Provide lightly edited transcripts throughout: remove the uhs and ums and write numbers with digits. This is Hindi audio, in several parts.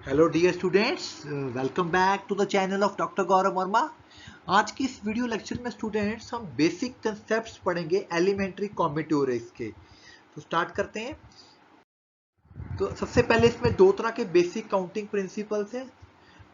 Hello dear students, welcome back to the channel of doctor Gaurav Verma. आज की इस वीडियो लेक्चर में स्टूडेंट्स हम बेसिक कंसेप्ट्स पढ़ेंगे एलिमेंट्री कॉम्बिनेटोर रेस के। तो स्टार्ट करते हैं। तो सबसे पहले इसमें दो तरह के बेसिक काउंटिंग प्रिंसिपल्स हैं।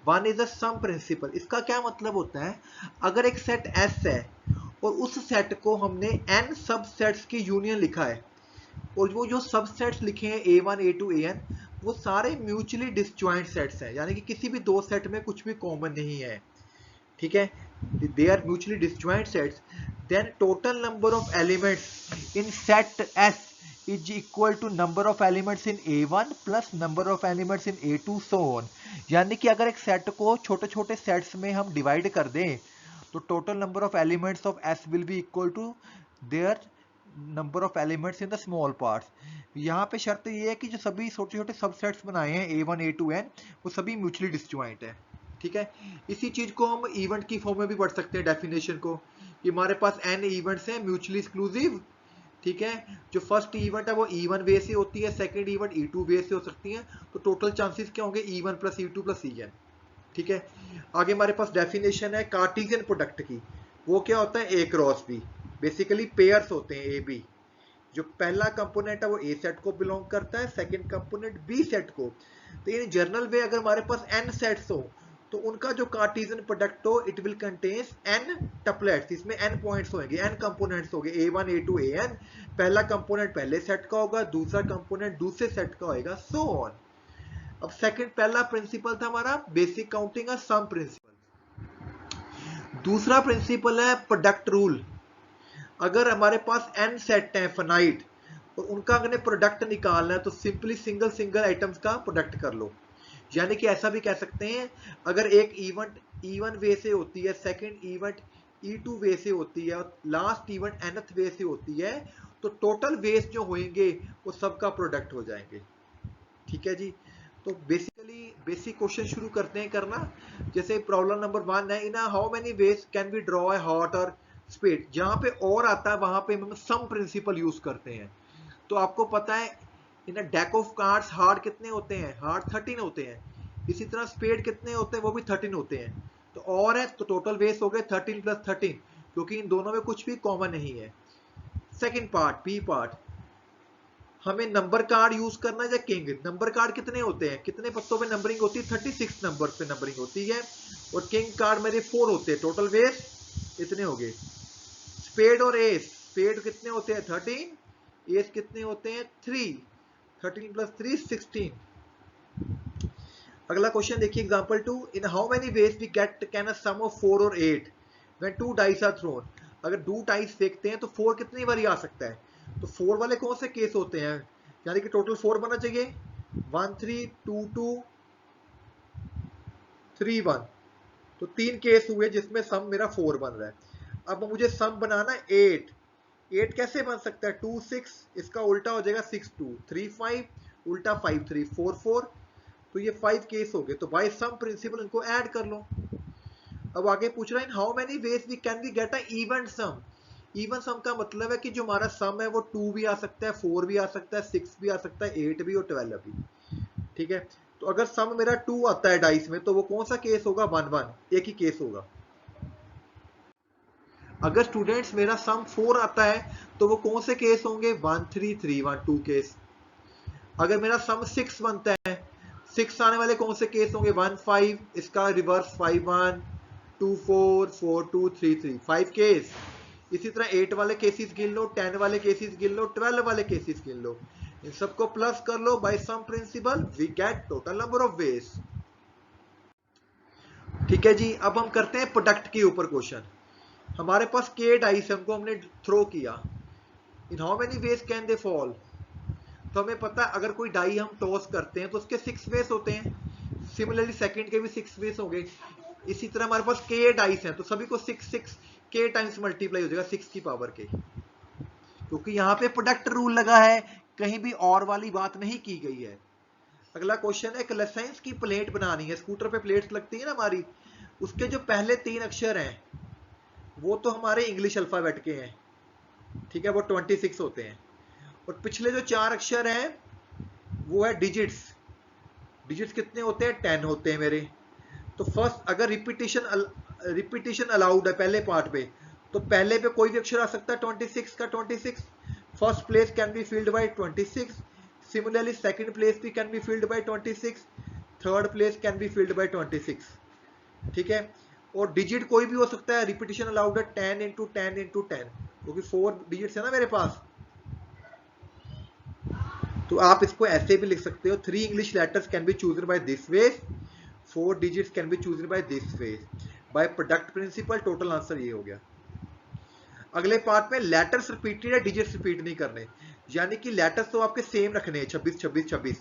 One is a sum principle. इसका क्या मतलब होता है, अगर एक सेट एस है और उस सेट को हमने एन सब सेट्स की यूनियन लिखा है और वो जो सबसेट्स लिखे हैं A1 A2 AN वो सारे म्यूचुअली डिसजॉइंट सेट्स हैं, यानी कि किसी भी दो सेट में कुछ भी कॉमन नहीं है। ठीक है, they are mutually disjoint sets. Then total number of elements in set S is equal to number of elements in A1 plus number of elements in A2 so on. यानी कि अगर एक सेट को छोटे छोटे सेट्स में हम डिवाइड कर दें तो total number of elements of S will be equal to their number of elements in the small parts. यहाँ पे शर्त ये है कि जो सभी छोटे छोटे सबसेट्स बनाए हैं A1 A2 N वो सभी म्यूचुअली डिसजॉइंट है। ठीक है, इसी चीज को हम इवेंट की फॉर्म में भी पढ़ सकते हैं, डेफिनेशन को, कि हमारे पास n इवेंट्स हैं म्यूचुअली एक्सक्लूसिव। ठीक है, जो फर्स्ट इवेंट है वो E1 वे से होती है, सेकंड इवेंट E2 वे से हो सकती है, तो टोटल चांसेस क्या होंगे E1 plus E2 plus En। ठीक है, आगे हमारे पास डेफिनेशन है कार्टेशियन प्रोडक्ट की। वो क्या होता है, A cross B। Basically pairs होते हैं A B। जो पहला कंपोनेंट है वो ए सेट को बिलोंग करता है, सेकंड कंपोनेंट बी सेट को। तो इन जनरल वे अगर हमारे पास एन सेट्स हो तो उनका जो कार्टेशियन प्रोडक्ट हो इट विल कंटेन्स एन टपलेट्स। इसमें एन पॉइंट्स होंगे, एन कंपोनेंट्स होंगे, A1 A2 AN। पहला कंपोनेंट पहले सेट का होगा, दूसरा कंपोनेंट दूसरे सेट का होगा, सो ऑन। अब सेकंड, पहला प्रिंसिपल था हमारा बेसिक काउंटिंग का सम प्रिंसिपल। दूसरा प्रिंसिपल है प्रोडक्ट रूल। अगर हमारे पास n सेट है फाइनाइट और उनका अगर प्रोडक्ट निकालना है तो सिंपली सिंगल सिंगल आइटम्स का प्रोडक्ट कर लो। यानी कि ऐसा भी कह सकते हैं, अगर एक इवेंट E1 वे से होती है, सेकंड इवेंट E2 वे से होती है और लास्ट इवेंट nth वे से होती है, तो टोटल वेज जो होंगे वो सबका प्रोडक्ट हो जाएंगे। ठीक है जी। तो बेसिकली बेसिक क्वेश्चन शुरू करते हैं करना। जैसे प्रॉब्लम नंबर 1 है, in how many veg can be draw a hot और स्पेड। जहां पे और आता है वहां पे हम सम प्रिंसिपल यूज करते हैं। तो आपको पता है इन डेक ऑफ कार्ड्स हार्ड कितने होते हैं, हार्ड 13 होते हैं। इसी तरह स्पेड कितने होते हैं, वो भी 13 होते हैं। तो और है तो टोटल वेज हो गए 13 प्लस 13, क्योंकि इन दोनों में कुछ भी कॉमन नहीं है। सेकेंड पार्ट, बी पार्ट, हमें नंबर कार्ड यूज करना है या किंग। नंबर कार्ड कितने होते हैं, कितने पत्तों पे नंबरिंग होती है, 36 नंबर पे नंबरिंग होती है। और किंग कार्ड मेरे 4 होते हैं, टोटल वेट इतने हो गए। स्पेड और एस, स्पेड कितने होते हैं 13, एस कितने होते हैं 3। 13 प्लस 3 16। अगला क्वेश्चन देखिए, example 2, in how many ways we get can a sum of 4 और 8 when two dice are thrown. अगर 2 डाइस फेंकते हैं तो 4 कितनी बार आ सकता है। तो 4 वाले कौन से केस होते हैं, यानी कि टोटल 4 बनना चाहिए, 1 3 2 2 3 1। तो 3 केस हुए जिसमें सम मेरा 4 बन रहा है। अब मुझे सम बनाना है 8। 8 कैसे बन सकता है, 2 6, इसका उल्टा हो जाएगा 6 2 3 5, उल्टा 5 3 4 4। तो ये 5 केस हो गए। तो बाय सम प्रिंसिपल इनको ऐड कर लो। अब आगे पूछ रहा है, in how many ways we can we get a even sum. Even sum का मतलब है कि जो हमारा सम है वो 2 भी आ सकता है, 4 भी आ सकता है, 6 भी आ सकता है, 8 भी और 12 भी। ठीक है, तो अगर सम मेरा 2 आता है डाइस में तो वो कौन सा केस होगा, 1 1, एक ही केस होगा। अगर स्टूडेंट्स मेरा सम 4 आता है तो वो कौन से केस होंगे, 1 3 3 1 2 केस। अगर मेरा सम 6 बनता है, 6 आने वाले कौन से केस होंगे, 1 5, इसका रिवर्स 5 1 2 4 4 2 3 3, 5 केस। इसी तरह 8 वाले केसेस गिन लो, 10 वाले केसेस गिन लो, 12 वाले केसेस गिन लो। इन सबको प्लस कर लो, by sum principle we get total number of ways. ठीक है जी। अब हम करते हैं प्रोडक्ट के ऊपर क्वेश्चन। हमारे पास के डाइस हमको हमने थ्रो किया, इन how many veg can they fall. तो हमें पता है अगर कोई डाई हम टॉस करते हैं तो उसके 6 वेज होते हैं। सिमिलरली सेकंड के भी 6 वेज हो गए। इसी तरह हमारे पास के डाइस हैं तो सभी को 6 6 के टाइम्स मल्टीप्लाई हो जाएगा 6 की पावर के, क्योंकि यहाँ पे प्रोडक्ट रूल लगा है, कहीं भी और वाली बात नहीं की गई है। अगला क्वेश्चन है, एक लाइसेंस की प्लेट बनानी है। स्कूटर पे प्लेट्स लगती है ना हमारी, उसके जो पहले 3 अक्षर हैं वो तो हमारे इंग्लिश अल्फाबेट के हैं। ठीक है, वो 26 होते हैं। और पिछले जो 4 अक्षर हैं वो है डिजिट्स, डिजिट्स कितने होते हैं, 10 होते हैं मेरे। तो फर्स्ट अगर रिपीटिशन अलाउड है पहले पार्ट पे, तो पहले पे कोई भी अक्षर आ सकता है 26 का 26। First place can be filled by 26। Similarly second place भी can be filled by 26। Third place can be filled by 26। ठीक है। और डिजिट कोई भी हो सकता है, रिपीटिशन अलाउड है 10 इंटू 10 इंटू 10, क्योंकि 4 डिजिट्स है ना मेरे पास। तो आप इसको ऐसे भी लिख सकते हो, 3 English letters can be chosen by this way, 4 digits can be chosen by this way, by product principle. Total answer ये हो गया। अगले पार्ट में लेटर्स रिपीटेड है, डिजिट्स रिपीट नहीं करने, यानी कि लेटर्स तो आपके सेम रखने हैं 26 26 26,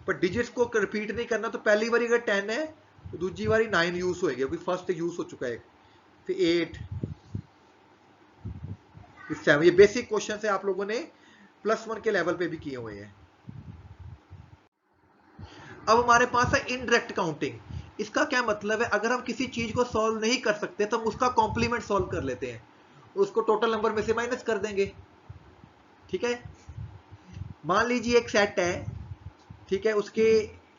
पर डिजिट्स को रिपीट नहीं करना। तो पहली बारी अगर 10 है तो दूसरी बारी 9 यूज होएगी, क्योंकि फर्स्ट यूज हो चुका है, फिर 8, फिर 7। ये बेसिक क्वेश्चन है, आप लोगों ने +1 के लेवल पे भी किए हुए हैं। अब हमारे पास है इनडायरेक्ट काउंटिंग। इसका क्या मतलब है, अगर हम किसी चीज को सॉल्व नहीं कर सकते तो हम उसका कॉम्प्लीमेंट सॉल्व कर लेते हैं, उसको टोटल नंबर में से माइनस कर देंगे। ठीक है। मान लीजिए एक सेट है, ठीक है, उसके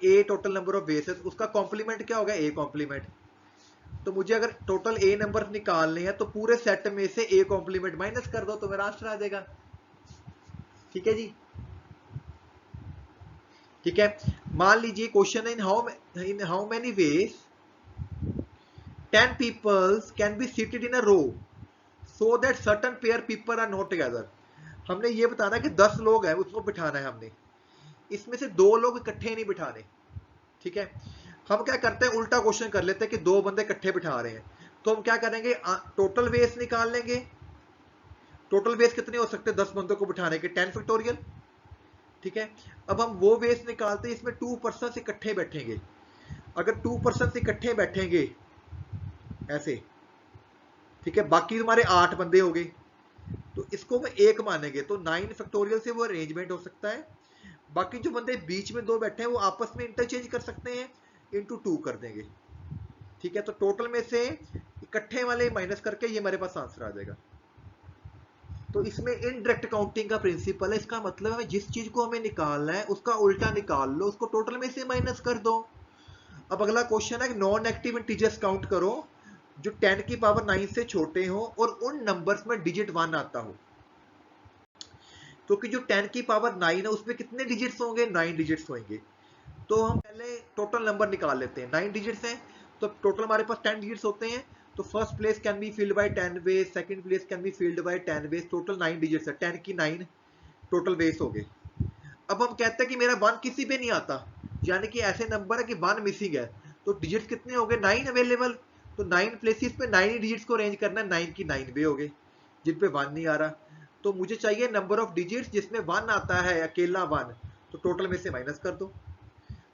ए टोटल नंबर ऑफ बेसेस, उसका कॉम्प्लीमेंट क्या होगा, ए कॉम्प्लीमेंट। तो मुझे अगर टोटल ए नंबर निकालने हैं तो पूरे सेट में से ए कॉम्प्लीमेंट माइनस कर दो तो मेरा आंसर आ जाएगा। ठीक है जी। ठीक है। मान लीजिए क्वेश्चन है, in how many ways 10 peoples can be seated in a row so that certain pair people are not together. हमने ये बताना कि 10 लोग हैं, उसको बिठाना है हमने, इसमें से 2 लोग इकट्ठे नहीं बिठाने। ठीक है। हम क्या करते हैं, उल्टा क्वेश्चन कर लेते हैं कि 2 बंदे इकट्ठे बिठा रहे हैं, तो हम क्या करेंगे, टोटल वेज निकाल लेंगे। टोटल वेज कितने हो सकते हैं 10 बंदों को बिठाने के, 10 फैक्टोरियल। ठीक है। अब हम वो वेज निकालते हैं, इसमें 2 पर्सन इकट्ठे बैठेंगे। अगर 2 पर्सन इकट्ठे बैठेंगे ऐसे, ठीक है, बाकी हमारे 8 बंदे हो गए, तो इसको हम 1 मानेंगे, तो 9 फैक्टोरियल से वो अरेंजमेंट हो सकता है। बाकी जो बंदे बीच में 2 बैठे हैं वो आपस में इंटरचेंज कर सकते हैं, इंटू 2 कर देंगे। ठीक है। तो टोटल में से इकट्ठे वाले माइनस करके ये हमारे पास आंसर आ जाएगा। तो इसमें इनडायरेक्ट काउंटिंग का प्रिंसिपल है, इसका मतलब है जिस चीज को हमें निकालना है उसका उल्टा निकाल लो, उसको टोटल में से माइनस कर दो। अब अगला क्वेश्चन है, नॉन एक्टिव इंटीजर्स काउंट करो जो 10 की पावर 9 से छोटे हो और उन नंबर्स में डिजिट 1 आता हो। क्योंकि जो 10 की पावर 9 है उसमें कितने डिजिट्स होंगे, 9 डिजिट्स होंगे। तो हम पहले टोटल नंबर निकाल लेते हैं, 9 डिजिट्स हैं, तो टोटल हमारे पास 10 डिजिट्स होते हैं। तो first place can be filled by 10 ways, second place can be filled by 10 ways, total 9 digits है, 10 की 9 टोटल वेज हो गए। अब हम कहते हैं कि मेरा 1 किसी पे नहीं आता, यानी कि ऐसे नंबर है कि 1 मिसिंग है, तो डिजिट्स कितने हो गए, 9 अवेलेबल। तो 9 प्लेसेस पे 9 डिजिट्स को अरेंज करना है, 9 की 9 वे हो गए जिन पे 1 नहीं आ रहा। तो मुझे चाहिए नंबर ऑफ डिजिट्स जिसमें 1 आता है, अकेला 1, तो टोटल में से माइनस कर दो।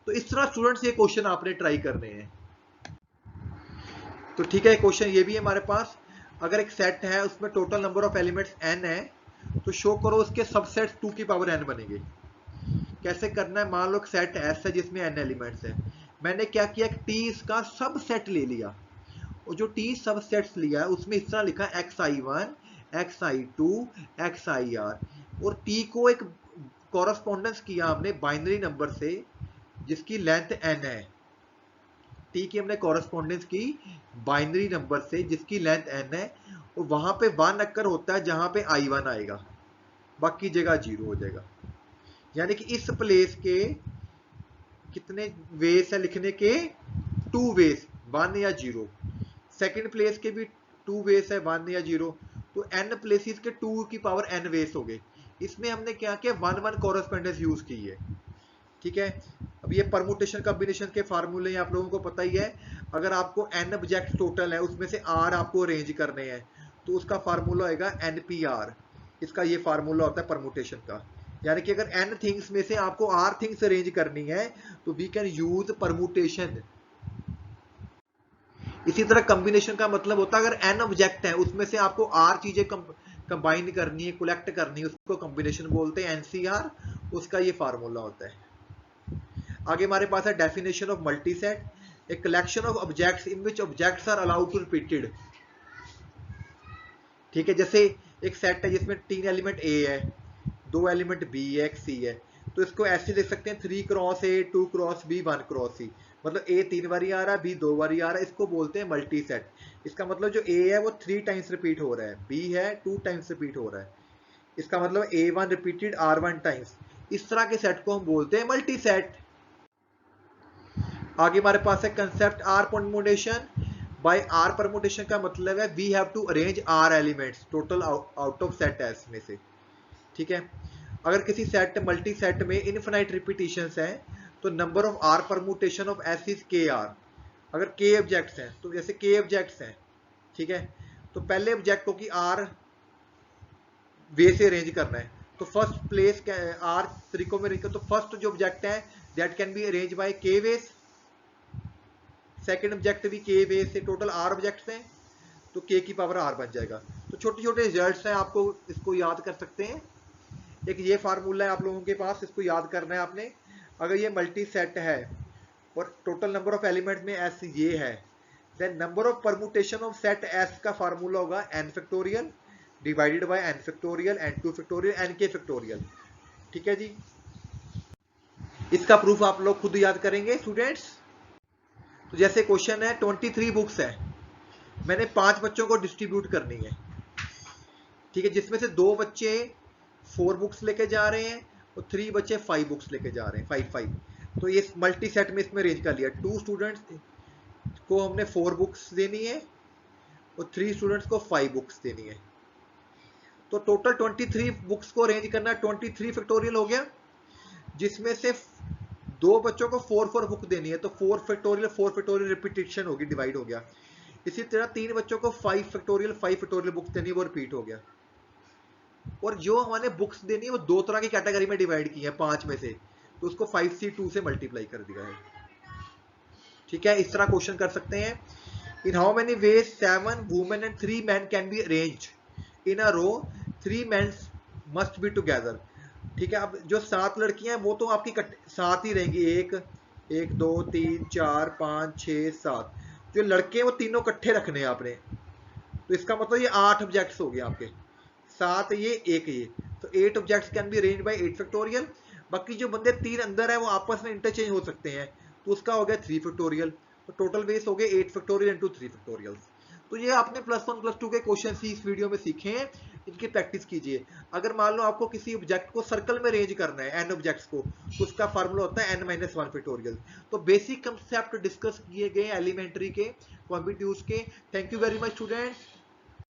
तो इस तरह स्टूडेंट्स ये क्वेश्चन आपने ट्राई करने हैं। तो ठीक है, क्वेश्चन ये भी है हमारे पास, अगर एक सेट है उसमें total number of elements n है, तो शो करो उसके सबसेट्स 2 की पावर n बनेंगे। कैसे करना है, मान लो एक सेट S है जिसमें n एलिमेंट्स है, मैंने क्या किया, T इसका सबसेट ले लिया, और जो T सबसेट्स लिया उसमें इस तरह लिखा xi1 xi2 xir, और T को एक कॉरस्पॉन्डेंस किया हमने बाइनरी नंबर से जिसकी लेंथ n है। T की हमने कॉरस्पॉन्डेंस की बाइनरी नंबर से जिसकी लेंथ n है, और वहां पे 1 अक्कर होता है जहां पे i1 आएगा, बाकी जगह 0 हो जाएगा। यानी कि इस प्लेस के कितने वेस है लिखने के, 2 वेस, 1 या 0। सेकंड प्लेस के भी 2 वेस है, 1 या 0। तो n प्लेसेस के 2 की पावर n वेस हो गए। इसमें हमने क्या किया, 1 कॉरस्पॉन्डेंस यूज की है। ठीक है। अब ये परमुटेशन कॉम्बिनेशन के फार्मूले आप लोगों को पता ही है। अगर आपको n ऑब्जेक्ट टोटल है उसमें से r आपको अरेंज करने हैं, तो उसका फार्मूला होगा npr। इसका ये फार्मूला होता है परमुटेशन का, यानी कि अगर n थिंग्स में से आपको r थिंग्स अरेंज करनी है तो वी कैन यूज परमुटेशन। इसी तरह कॉम्बिनेशन का मतलब होता है अगर n ऑब्जेक्ट है उसमें से आपको r चीजें कंबाइन करनी है, कलेक्ट करनी है, उसको कॉम्बिनेशन बोलते हैं, NCR, उसका ये फार्मूला होता है। आगे हमारे पास है definition of multiset, a collection of objects in which objects are allowed to repeated. ठीक है। जैसे एक सेट है जिसमें 3 एलिमेंट A है, 2 एलिमेंट B है, एक C है, तो इसको ऐसे लिख सकते हैं 3 cross A 2 cross B 1 cross C, मतलब ए 3 बारी आ रहा है, बी 2 बारी आ रहा है, इसको बोलते हैं मल्टी सेट। इसका मतलब जो ए है वो 3 टाइम्स रिपीट हो रहा है, बी है 2 टाइम्स रिपीट हो रहा है, इसका मतलब A1 रिपीटेड R1 टाइम्स। इस तरह के सेट को हम बोलते हैं मल्टी सेट। आगे हमारे पास है concept R permutation. By R permutation का मतलब है we have to arrange R elements total out of set S में से, ठीक है। अगर किसी सेट मल्टी सेट में इनफिनाइट रिपीटिशंस हैं तो number of R permutation of S is KR। अगर K ऑब्जेक्ट्स हैं तो जैसे K ऑब्जेक्ट्स हैं, ठीक है, तो पहले ऑब्जेक्ट को कि R वे से अरेंज करना है, तो फर्स्ट प्लेस R तरीकों में अरेंज कर, तो फर्स्ट जो ऑब्जेक्ट है that can be arrange by K ways, second object भी K वेज से, टोटल R ऑब्जेक्ट्स हैं तो K की पावर R बन जाएगा। तो छोटे छोटे रिजल्ट्स हैं, आपको इसको याद कर सकते हैं। एक ये फार्मूला है आप लोगों के पास, इसको याद करना है आपने। अगर ये मल्टी सेट है और टोटल नंबर ऑफ एलिमेंट में S ये है, then number of permutation of set S का फार्मूला होगा n factorial divided by n factorial n2 factorial nk factorial, ठीक है जी। इसका प्रूफ आप लोग खुद याद करेंगे स्टूडेंट्स। तो जैसे क्वेश्चन है 23 बुक्स है, मैंने 5 बच्चों को डिस्ट्रीब्यूट करनी है, ठीक है, जिसमें से 2 बच्चे 4 बुक्स लेके जा रहे हैं और 3 बच्चे 5 बुक्स लेके जा रहे हैं, 5 तो ये मल्टी सेट में इसमें अरेंज कर लिया। 2 स्टूडेंट्स को हमने 4 बुक्स देनी है और 3 स्टूडेंट्स को 5 बुक्स देनी है, तो टोटल 23 बुक्स को अरेंज करना 23 फैक्टोरियल हो गया, जिसमें से 2 बच्चों को 4 बुक देनी है, तो 4 फैक्टोरियल रिपीटेशन होगी, डिवाइड हो गया। इसी तरह 3 बच्चों को 5 फैक्टोरियल बुक्स देनी है, वो रिपीट हो गया। और जो हमारे बुक्स देनी है वो 2 तरह की कैटेगरी में डिवाइड की है 5 में से, तो उसको 5C2 से मल्टीप्लाई कर दिया है, ठीक है। इस तरह क्वेश्चन कर सकते हैं। In how many ways 7 women and 3 man can be arranged in a row, 3 men must be together, ठीक है। अब जो 7 लड़कियां हैं वो तो आपकी साथ ही रहेंगी, 1 2 3 4 5 6 7। जो लड़के हैं वो तीनों इकट्ठे रखने हैं आपने, तो इसका मतलब ये 8 ऑब्जेक्ट्स हो गए आपके, 7 ये 1 ये, तो 8 objects can be arranged bye 8 factorial. बाकी जो बंदे 3 अंदर है वो आपस में इंटरचेंज हो सकते हैं, तो उसका हो गया 3 फैक्टोरियल, तो टोटल बेस हो गए 8 फैक्टोरियल इंटू 3 फैक्टोरियल। तो ये आपने +1 +2 के क्वेश्चन ही इस वीडियो में सीखे हैं, इनकी प्रैक्टिस कीजिए। अगर मान लो आपको किसी ऑब्जेक्ट को सर्कल में अरेंज करना है n ऑब्जेक्ट्स को, तो उसका फार्मूला होता है n-1 फैक्टोरियल। तो बेसिक कंसेप्ट डिस्कस किए गए एलिमेंट्री के, क्वांटिटीज के। Thank you very much students.